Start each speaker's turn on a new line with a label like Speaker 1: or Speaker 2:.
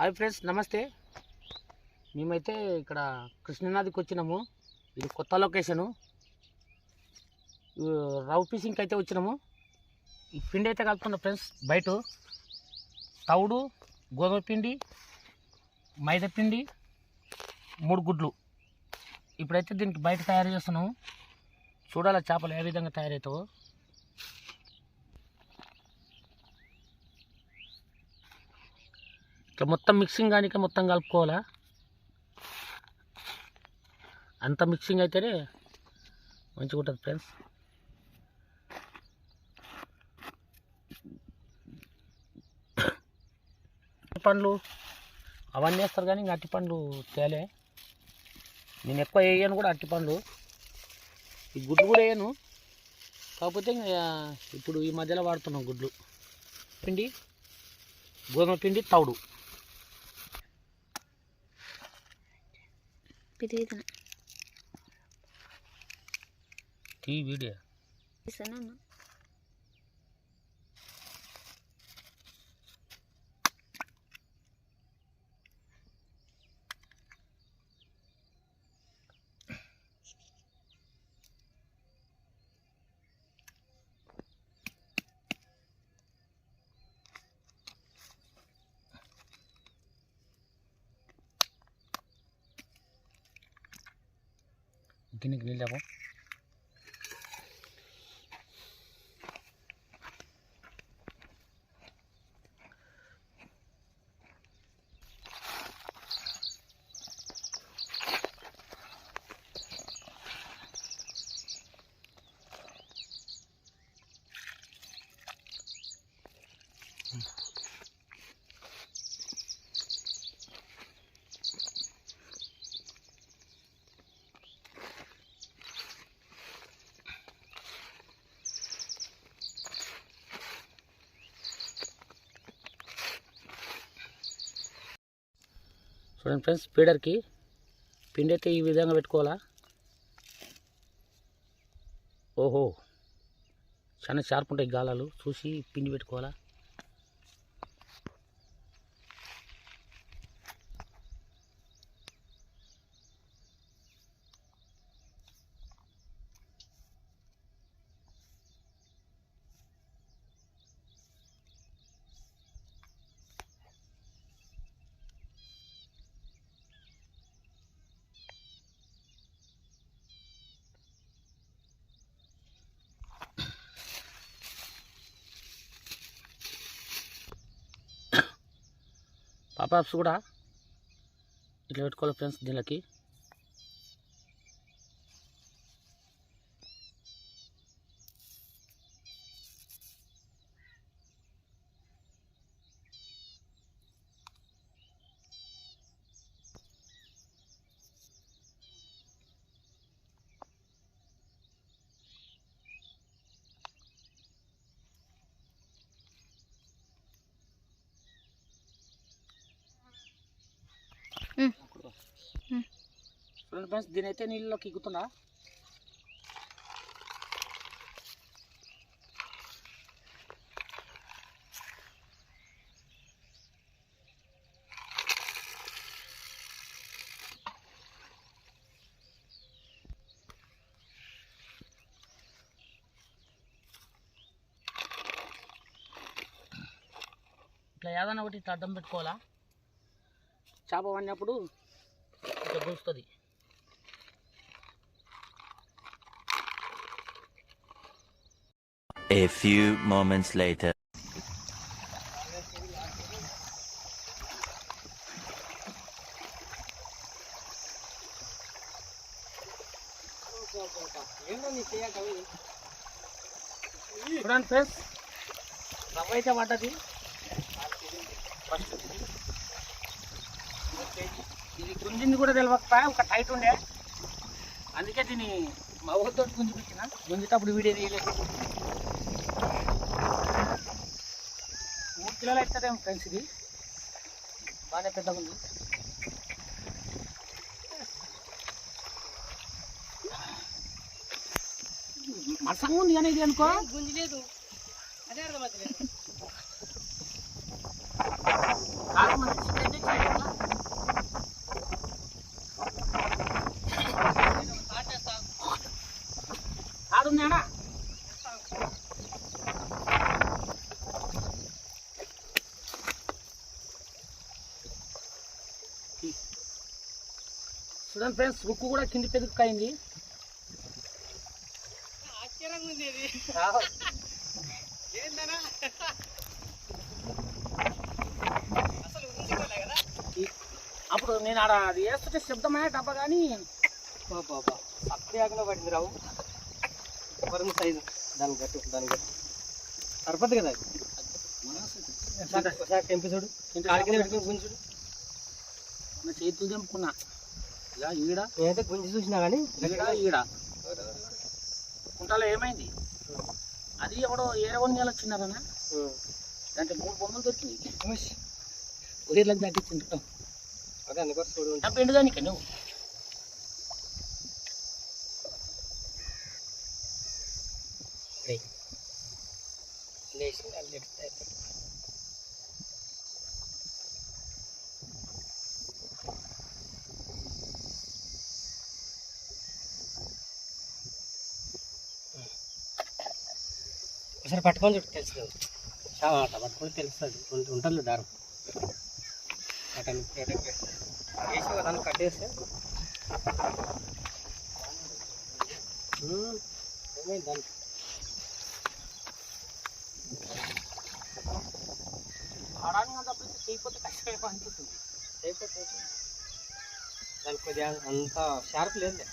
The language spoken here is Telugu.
Speaker 1: హాయ్ ఫ్రెండ్స్, నమస్తే. మేమైతే ఇక్కడ కృష్ణానదికి వచ్చినాము. ఇది కొత్త లొకేషను. రవ్ ఫిషింగ్కి అయితే వచ్చినాము. ఈ పిండి అయితే కలుపుతున్నా ఫ్రెండ్స్. బయట తవుడు, గోధుమ పిండి, మైదా పిండి, 3 గుడ్లు. ఇప్పుడైతే దీనికి బయట తయారు చేస్తున్నాము. చూడాలి చేపలు ఏ విధంగా తయారవుతావో. ఇట్లా మొత్తం మిక్సింగ్ కానీ మొత్తం కలుపుకోవాలా. అంత మిక్సింగ్ అయితేనే మంచిగా ఉంటుంది ఫ్రెండ్స్. పండ్లు అవన్నీ వేస్తారు కానీ ఇంకా అట్టి పండ్లు తేలే. నేను ఎక్కువ వేయను కూడా అట్టి పండ్లు. ఈ గుడ్లు కూడా వేయను, కాకపోతే ఇప్పుడు ఈ మధ్యలో వాడుతున్నాం గుడ్లు. పిండి, గోధుమ పిండి, తౌడు. వీడియో గిన్నెకి నీళ్ళేమో. చూడండి ఫ్రెండ్స్, ఫీడర్కి పిండి అయితే ఈ విధంగా పెట్టుకోవాలా. ఓహో, చాలా షార్ప్ ఉంటాయి గాలాలు, చూసి పిండి పెట్టుకోవాలా. పాపాప్స్ కూడా ఇట్లా పెట్టుకోవాలి ఫ్రెండ్స్. దీనికి చూడండి ఫ్రెండ్స్, దీని అయితే నీళ్ళలోకి ఎక్కుతుందా. ఇట్లా ఏదైనా ఒకటి ఇట్లా అడ్డం పెట్టుకోవాలా. చేప పడినప్పుడు ఇట్లా పూస్తుంది.
Speaker 2: A few moments later.
Speaker 1: చూడండి ఫ్రెండ్స్, రవ్వ అయితే పడ్డది. ఇది గుంజింది కూడా తెలియకపోయా, ఒక టైట్ ఉండే, అందుకే దీన్ని మా ఊరితో గుంజి పెట్టిన. గుంజేటప్పుడు వీడియో తీయలేదు. 3 కిలోలు అవుతుందేమో ఫ్రెండ్స్. ఇది బాగానే పెద్దగా ఉంది. మరసంగా ఉంది కానీ ఇది అనుకో గుంజలేదు. అదే అర్థమవుతుంది. కాదు, మన చూడండి ఫ్రెండ్స్, ఉక్కు కూడా కింది పెదుకు అయింది. అప్పుడు నేను ఆడ అది వేస్తుంటే శబ్దమే డబ్బా కానీ
Speaker 3: బాబా సత్యాగ్రహం పడింది రావు వరం సైజు దాని గట్టు సరిపోద్ది కదా ఒకసారి తెంపిచుడు కాడికి పెట్టుకుని గుంజుడు
Speaker 1: నా చేతులు తెంపుకున్నా. ఇక ఈడ
Speaker 3: నేనైతే గుంజి చూసినా కానీ
Speaker 1: ఈడ కుంటాలో ఏమైంది, అది ఎవడో ఏరవని నెల వచ్చినారనా, దాంట్లో 3 బొమ్మలు దొరికినాయి. ఊరిలోకి దాటిచ్చింటాం.
Speaker 3: అదే అందుకోసం చూడు
Speaker 1: చంపేండు దానికి నువ్వు.
Speaker 3: లేచి వాళ్ళు ఎడతాయి. ఒకసారి పట్టుకొని చూడు తెలుస్తుంది. అట్లా పట్టుకొని తెలుస్తుంది. ఉంటుంది దారం వేసి దాన్ని కట్టేస్తే ఏమైంది దానికి
Speaker 1: ఆడానికి అంత చేయకపోతే కష్టమేమో అనిపిస్తుంది.
Speaker 3: దానికి కొద్దిగా అంత షార్ప్ లేదు.